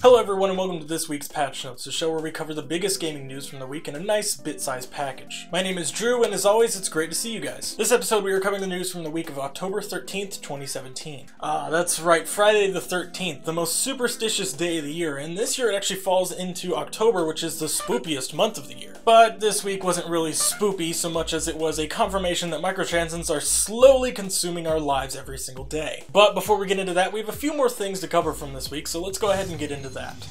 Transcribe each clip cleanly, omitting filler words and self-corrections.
Hello everyone and welcome to this week's Patch Notes, the show where we cover the biggest gaming news from the week in a nice bit-sized package. My name is Drew and as always it's great to see you guys. This episode we are covering the news from the week of October 13th, 2017. That's right, Friday the 13th, the most superstitious day of the year, and this year it actually falls into October, which is the spoopiest month of the year. But this week wasn't really spoopy so much as it was a confirmation that microtransactions are slowly consuming our lives every single day. But before we get into that, we have a few more things to cover from this week, so let's go ahead and get into that.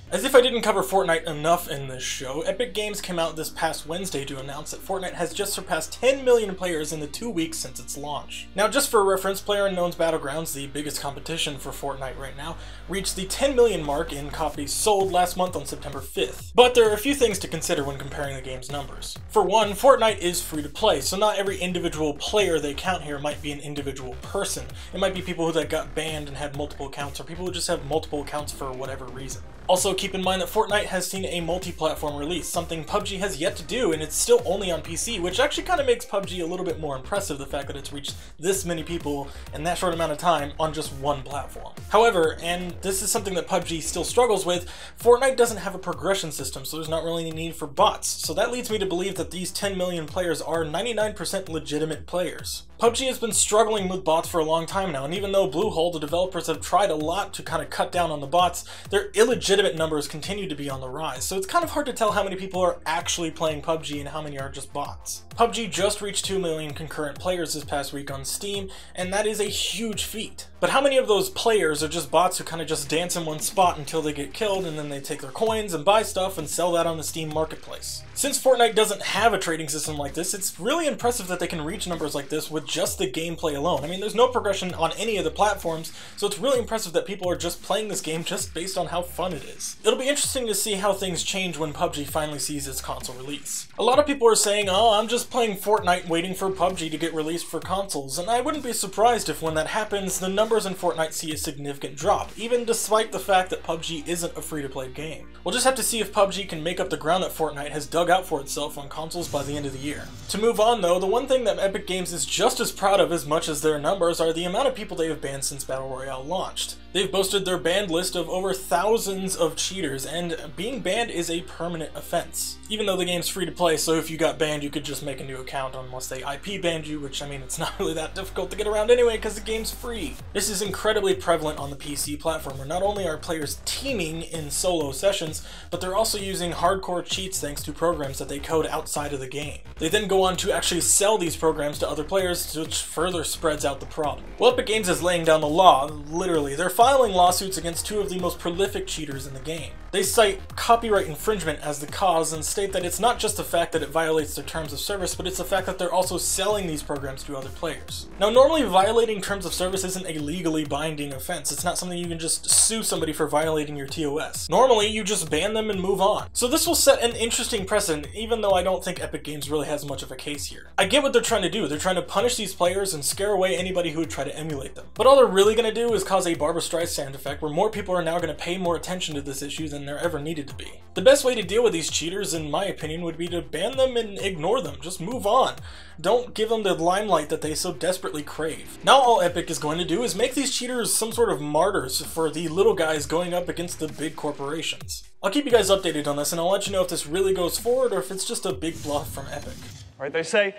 As if I didn't cover Fortnite enough in this show, Epic Games came out this past Wednesday to announce that Fortnite has just surpassed 10 million players in the 2 weeks since its launch. Now just for reference, PlayerUnknown's Battlegrounds, the biggest competition for Fortnite right now, reached the 10 million mark in copies sold last month on September 5th. But there are a few things to consider when comparing the game's numbers. For one, Fortnite is free to play, so not every individual player they count here might be an individual person. It might be people that got banned and had multiple accounts, or people who just have multiple accounts for whatever reason. Also, keep in mind that Fortnite has seen a multi-platform release, something PUBG has yet to do, and it's still only on PC, which actually kind of makes PUBG a little bit more impressive, the fact that it's reached this many people in that short amount of time on just one platform. However, and this is something that PUBG still struggles with, Fortnite doesn't have a progression system, so there's not really any need for bots. So that leads me to believe that these 10 million players are 99% legitimate players. PUBG has been struggling with bots for a long time now, and even though Bluehole, the developers, have tried a lot to kind of cut down on the bots, their illegitimate numbers continue to be on the rise, so it's kind of hard to tell how many people are actually playing PUBG and how many are just bots. PUBG just reached 2 million concurrent players this past week on Steam, and that is a huge feat. But how many of those players are just bots who kind of just dance in one spot until they get killed, and then they take their coins and buy stuff and sell that on the Steam marketplace? Since Fortnite doesn't have a trading system like this, it's really impressive that they can reach numbers like this with just the gameplay alone. I mean, there's no progression on any of the platforms, so it's really impressive that people are just playing this game just based on how fun it is. It'll be interesting to see how things change when PUBG finally sees its console release. A lot of people are saying, oh, I'm just playing Fortnite waiting for PUBG to get released for consoles, and I wouldn't be surprised if when that happens, the numbers in Fortnite see a significant drop, even despite the fact that PUBG isn't a free-to-play game. We'll just have to see if PUBG can make up the ground that Fortnite has dug out for itself on consoles by the end of the year. To move on though, the one thing that Epic Games is just as proud of as much as their numbers are the amount of people they have banned since Battle Royale launched. They've boasted their banned list of over thousands of cheaters, and being banned is a permanent offense. Even though the game's free to play, so if you got banned you could just make a new account unless they IP banned you, which I mean it's not really that difficult to get around anyway because the game's free. This is incredibly prevalent on the PC platform, where not only are players teaming in solo sessions, but they're also using hardcore cheats thanks to programs that they code outside of the game. They then go on to actually sell these programs to other players, which further spreads out the problem. Well, Epic Games is laying down the law, literally. They're filing lawsuits against two of the most prolific cheaters in the game. They cite copyright infringement as the cause and state that it's not just the fact that it violates their terms of service, but it's the fact that they're also selling these programs to other players. Now, normally violating terms of service isn't a legally binding offense. It's not something you can just sue somebody for violating your TOS. Normally, you just ban them and move on. So this will set an interesting precedent, even though I don't think Epic Games really has much of a case here. I get what they're trying to do. They're trying to punish these players and scare away anybody who would try to emulate them. But all they're really going to do is cause a Barbra Streisand effect where more people are now going to pay more attention to this issue than there ever needed to be. The best way to deal with these cheaters, in my opinion, would be to ban them and ignore them. Just move on. Don't give them the limelight that they so desperately crave. Now all Epic is going to do is make these cheaters some sort of martyrs for the little guys going up against the big corporations. I'll keep you guys updated on this, and I'll let you know if this really goes forward or if it's just a big bluff from Epic. Right, they say,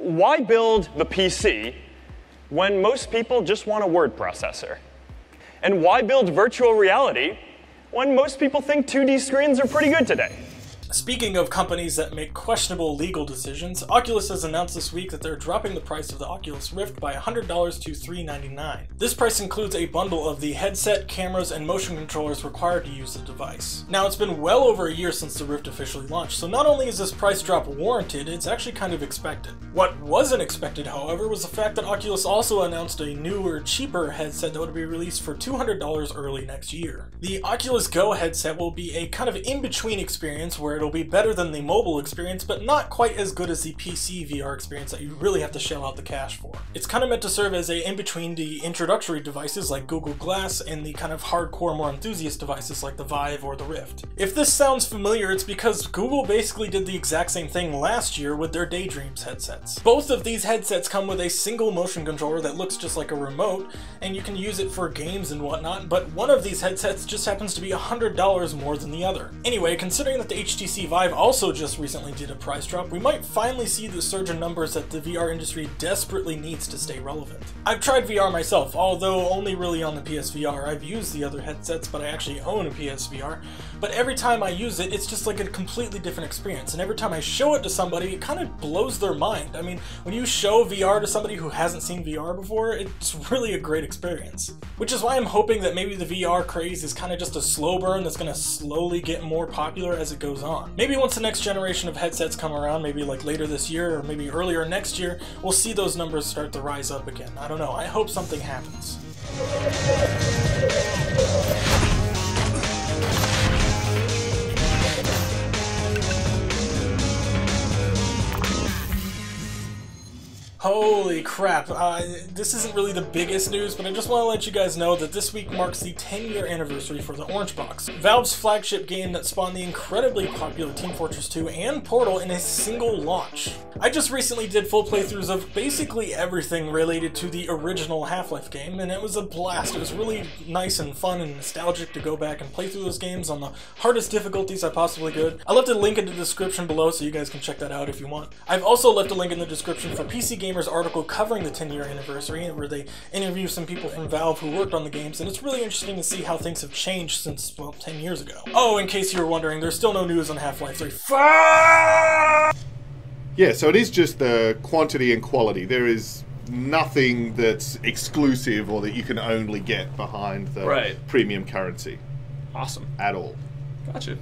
why build the PC when most people just want a word processor? And why build virtual reality when most people think 2D screens are pretty good today? Speaking of companies that make questionable legal decisions, Oculus has announced this week that they're dropping the price of the Oculus Rift by $100 to $399. This price includes a bundle of the headset, cameras, and motion controllers required to use the device. Now, it's been well over a year since the Rift officially launched, so not only is this price drop warranted, it's actually kind of expected. What wasn't expected, however, was the fact that Oculus also announced a newer, cheaper headset that would be released for $200 early next year. The Oculus Go headset will be a kind of in-between experience where it'll be better than the mobile experience, but not quite as good as the PC VR experience that you really have to shell out the cash for. It's kind of meant to serve as a in-between the introductory devices like Google Glass and the kind of hardcore, more enthusiast devices like the Vive or the Rift. If this sounds familiar, it's because Google basically did the exact same thing last year with their Daydreams headsets. Both of these headsets come with a single motion controller that looks just like a remote, and you can use it for games and whatnot, but one of these headsets just happens to be $100 more than the other. Anyway, considering that the HTC Vive also just recently did a price drop, we might finally see the surge in numbers that the VR industry desperately needs to stay relevant. I've tried VR myself, although only really on the PSVR. I've used the other headsets, but I actually own a PSVR, but every time I use it, it's just like a completely different experience, and every time I show it to somebody, it kind of blows their mind. I mean, when you show VR to somebody who hasn't seen VR before, it's really a great experience. Which is why I'm hoping that maybe the VR craze is kind of just a slow burn that's going to slowly get more popular as it goes on. Maybe once the next generation of headsets come around, maybe like later this year or maybe earlier next year, we'll see those numbers start to rise up again. I don't know, I hope something happens. Holy crap, this isn't really the biggest news, but I just want to let you guys know that this week marks the 10-year anniversary for the Orange Box, Valve's flagship game that spawned the incredibly popular Team Fortress 2 and Portal in a single launch. I just recently did full playthroughs of basically everything related to the original Half-Life game, and it was a blast. It was really nice and fun and nostalgic to go back and play through those games on the hardest difficulties I possibly could. I left a link in the description below so you guys can check that out if you want. I've also left a link in the description for PC Gamer's article covering the 10-year anniversary, where they interview some people from Valve who worked on the games, and it's really interesting to see how things have changed since, well, 10 years ago. Oh, in case you were wondering, there's still no news on Half-Life 3. Yeah, so it is just the quantity and quality. There is nothing that's exclusive or that you can only get behind the premium currency. Awesome. At all. Gotcha.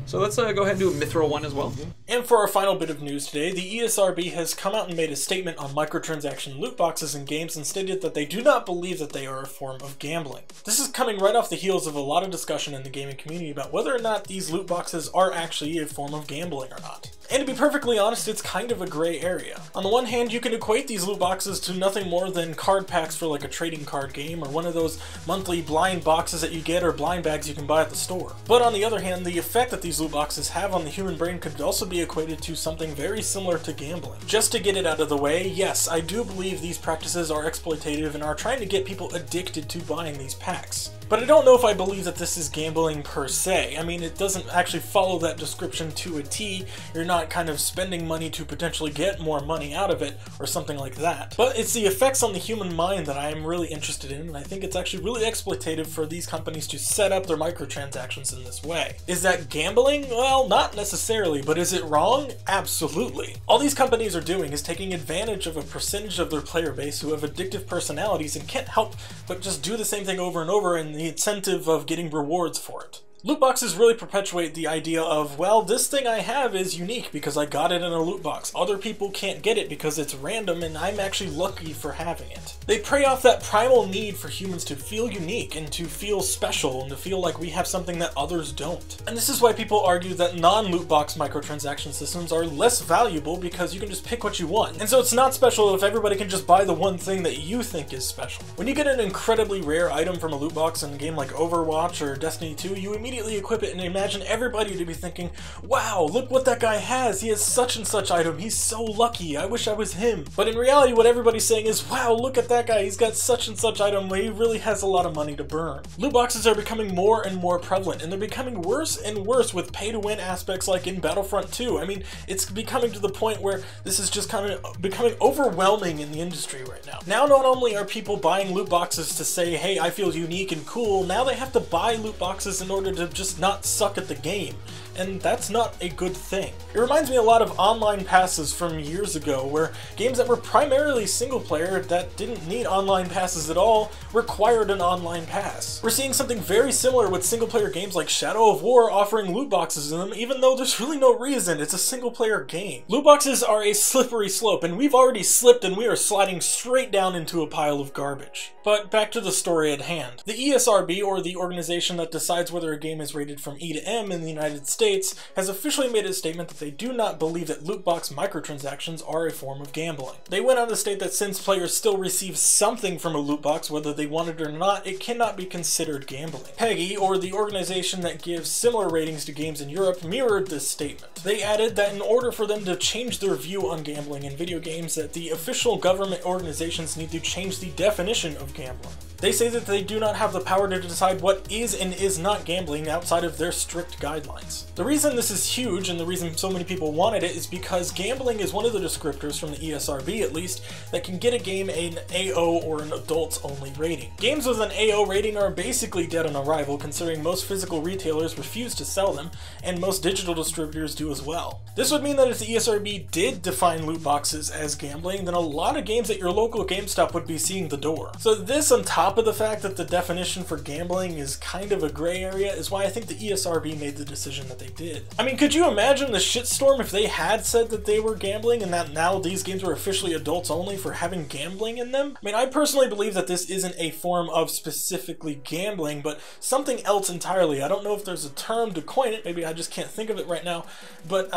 So let's go ahead and do a Mithril one as well. And for our final bit of news today, the ESRB has come out and made a statement on microtransaction loot boxes in games and stated that they do not believe that they are a form of gambling. This is coming right off the heels of a lot of discussion in the gaming community about whether or not these loot boxes are actually a form of gambling or not. And to be perfectly honest, it's kind of a gray area. On the one hand, you can equate these loot boxes to nothing more than card packs for like a trading card game or one of those monthly blind boxes that you get or blind bags you can buy at the store. But on the other hand, the effect that these loot boxes have on the human brain could also be equated to something very similar to gambling. Just to get it out of the way, yes, I do believe these practices are exploitative and are trying to get people addicted to buying these packs. But I don't know if I believe that this is gambling per se. I mean, it doesn't actually follow that description to a T. You're not kind of spending money to potentially get more money out of it or something like that. But it's the effects on the human mind that I am really interested in, and I think it's actually really exploitative for these companies to set up their microtransactions in this way. Is that gambling? Well, not necessarily, but is it wrong? Absolutely. All these companies are doing is taking advantage of a percentage of their player base who have addictive personalities and can't help but just do the same thing over and over in the incentive of getting rewards for it. Loot boxes really perpetuate the idea of, well, this thing I have is unique because I got it in a loot box. Other people can't get it because it's random and I'm actually lucky for having it. They prey off that primal need for humans to feel unique and to feel special and to feel like we have something that others don't. And this is why people argue that non-loot box microtransaction systems are less valuable because you can just pick what you want. And so it's not special if everybody can just buy the one thing that you think is special. When you get an incredibly rare item from a loot box in a game like Overwatch or Destiny 2, you immediately equip it and imagine everybody to be thinking, wow, look what that guy has. He has such and such item. He's so lucky. I wish I was him. But in reality, what everybody's saying is, wow, look at that guy. He's got such and such item. He really has a lot of money to burn. Loot boxes are becoming more and more prevalent, and they're becoming worse and worse with pay-to-win aspects like in Battlefront 2. I mean, it's becoming to the point where this is just kind of becoming overwhelming in the industry right now. Now, not only are people buying loot boxes to say, hey, I feel unique and cool, now they have to buy loot boxes in order to just not suck at the game. And that's not a good thing. It reminds me a lot of online passes from years ago, where games that were primarily single player that didn't need online passes at all required an online pass. We're seeing something very similar with single player games like Shadow of War offering loot boxes in them, even though there's really no reason. It's a single player game. Loot boxes are a slippery slope, and we've already slipped and we are sliding straight down into a pile of garbage. But back to the story at hand. The ESRB, or the organization that decides whether a game is rated from E to M in the United States, States has officially made a statement that they do not believe that loot box microtransactions are a form of gambling. They went on to state that since players still receive something from a loot box, whether they want it or not, it cannot be considered gambling. PEGI, or the organization that gives similar ratings to games in Europe, mirrored this statement. They added that in order for them to change their view on gambling in video games, that the official government organizations need to change the definition of gambling. They say that they do not have the power to decide what is and is not gambling outside of their strict guidelines. The reason this is huge, and the reason so many people wanted it, is because gambling is one of the descriptors, from the ESRB at least, that can get a game an AO or an adults-only rating. Games with an AO rating are basically dead on arrival, considering most physical retailers refuse to sell them, and most digital distributors do as well. This would mean that if the ESRB did define loot boxes as gambling, then a lot of games at your local GameStop would be seeing the door. So this, on top of the fact that the definition for gambling is kind of a gray area, is why I think the ESRB made the decision that they did. I mean, could you imagine the shitstorm if they had said that they were gambling and that now these games were officially adults only for having gambling in them? I mean, I personally believe that this isn't a form of specifically gambling, but something else entirely. I don't know if there's a term to coin it, maybe I just can't think of it right now, but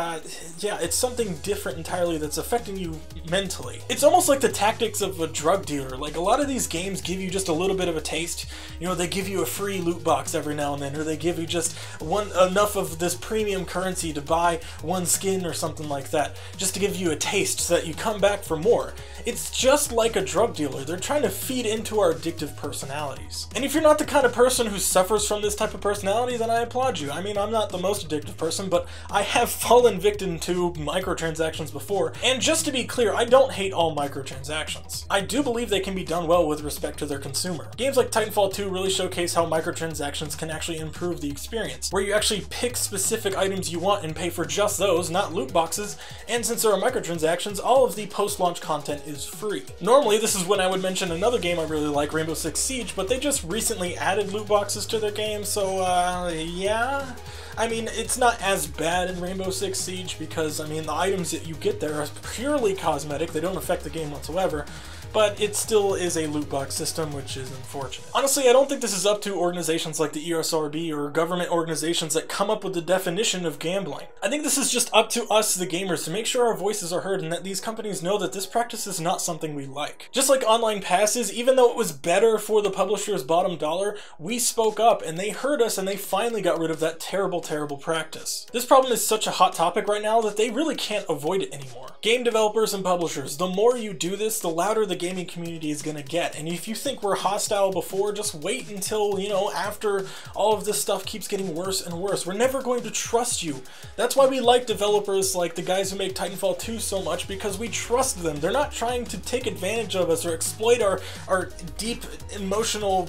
yeah, it's something different entirely that's affecting you mentally. It's almost like the tactics of a drug dealer. Like, a lot of these games give you just a little bit of a taste. You know, they give you a free loot box every now and then, or they give you just enough of this premium currency to buy one skin or something like that, just to give you a taste so that you come back for more. It's just like a drug dealer. They're trying to feed into our addictive personalities. And if you're not the kind of person who suffers from this type of personality, then I applaud you. I mean, I'm not the most addictive person, but I have fallen victim to microtransactions before. And just to be clear, I don't hate all microtransactions. I do believe they can be done well with respect to their consumer. Games like Titanfall 2 really showcase how microtransactions can actually improve the experience, where you actually pick specific items you want and pay for just those, not loot boxes, and since there are microtransactions, all of the post-launch content is free. Normally, this is when I would mention another game I really like, Rainbow Six Siege, but they just recently added loot boxes to their game, so yeah. I mean, it's not as bad in Rainbow Six Siege because, I mean, the items that you get there are purely cosmetic, they don't affect the game whatsoever, but it still is a loot box system, which is unfortunate. Honestly, I don't think this is up to organizations like the ESRB or government organizations that come up with the definition of gambling. I think this is just up to us, the gamers, to make sure our voices are heard and that these companies know that this practice is not something we like. Just like online passes, even though it was better for the publisher's bottom dollar, we spoke up and they heard us and they finally got rid of that terrible, terrible practice. This problem is such a hot topic right now that they really can't avoid it anymore. Game developers and publishers, the more you do this, the louder the gaming community is gonna get. And if you think we're hostile before, just wait until, you know, after all of this stuff keeps getting worse and worse. We're never going to trust you. That's why we like developers like the guys who make Titanfall 2 so much, because we trust them. They're not trying to take advantage of us or exploit our deep emotional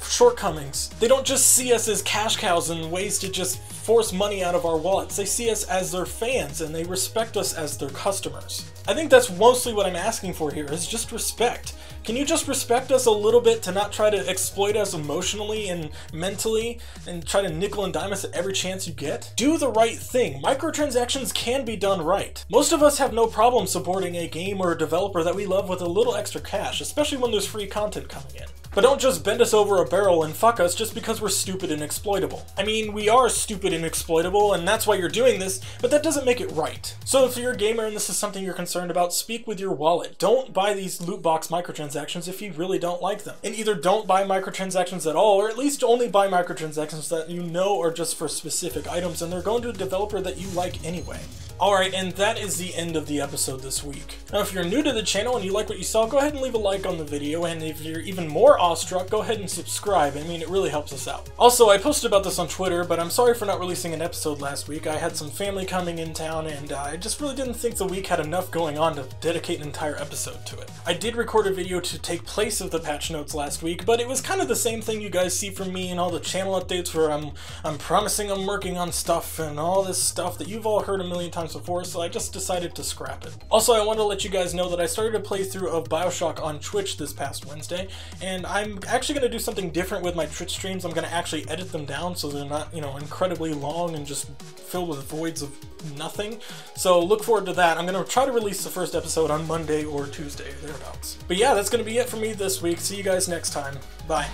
shortcomings. They don't just see us as cash cows and ways to just force money out of our wallets. They see us as their fans and they respect us as their customers. I think that's mostly what I'm asking for here, is just respect. Can you just respect us a little bit to not try to exploit us emotionally and mentally and try to nickel and dime us at every chance you get? Do the right thing. Microtransactions can be done right. Most of us have no problem supporting a game or a developer that we love with a little extra cash, especially when there's free content coming in. But don't just bend us over a barrel and fuck us just because we're stupid and exploitable. I mean, we are stupid and exploitable, and that's why you're doing this, but that doesn't make it right. So if you're a gamer and this is something you're concerned about, speak with your wallet. Don't buy these loot box microtransactions if you really don't like them. And either don't buy microtransactions at all, or at least only buy microtransactions that you know are just for specific items and they're going to a developer that you like anyway. Alright, and that is the end of the episode this week. Now, if you're new to the channel and you like what you saw, go ahead and leave a like on the video, and if you're even more awestruck, go ahead and subscribe. I mean, it really helps us out. Also, I posted about this on Twitter, but I'm sorry for not releasing an episode last week. I had some family coming in town, and I just really didn't think the week had enough going on to dedicate an entire episode to it. I did record a video to take place of the patch notes last week, but it was kind of the same thing you guys see from me and all the channel updates where I'm promising I'm working on stuff and all this stuff that you've all heard a million times before, so I just decided to scrap it. Also, I want to let you guys know that I started a playthrough of BioShock on Twitch this past Wednesday, and I'm actually going to do something different with my Twitch streams. I'm going to actually edit them down so they're not, you know, incredibly long and just filled with voids of nothing. So look forward to that. I'm going to try to release the first episode on Monday or Tuesday, thereabouts. But yeah, that's going to be it for me this week. See you guys next time. Bye.